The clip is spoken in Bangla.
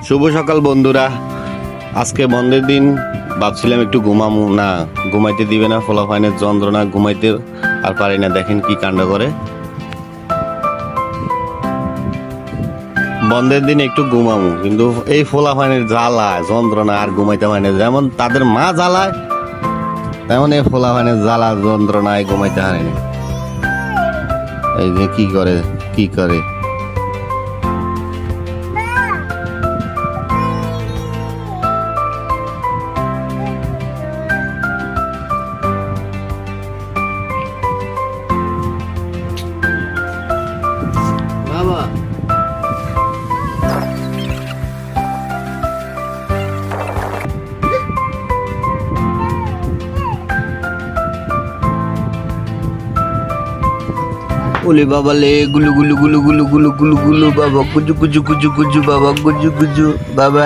শুভ সকাল বন্ধুরা। আজকে বন্ধের দিন, ভাবছিলাম একটু ঘুমামু, না ঘুমাইতে দিবে না। ফলাফাইনের যন্ত্রণা, ঘুমাইতে আর পারি না। দেখেন কি কাণ্ড করে। বন্ধের দিন একটু ঘুমামু, কিন্তু এই ফলাফাইনের জ্বালা যন্ত্রণা আর ঘুমাইতে পারি না। যেমন তাদের মা জ্বালায়, তেমন এই ফলাফাইনের জ্বালা যন্ত্রণায় ঘুমাইতে পারি না। এই যে কি করে কি করে বাবা। ওলে বাবা লে, গুলু গুলু গুলু গুলু গুলু গুলু গুলু বাবা, গুজু গুজু গুজু গুজু বাবা, গুজু গুজু বাবা।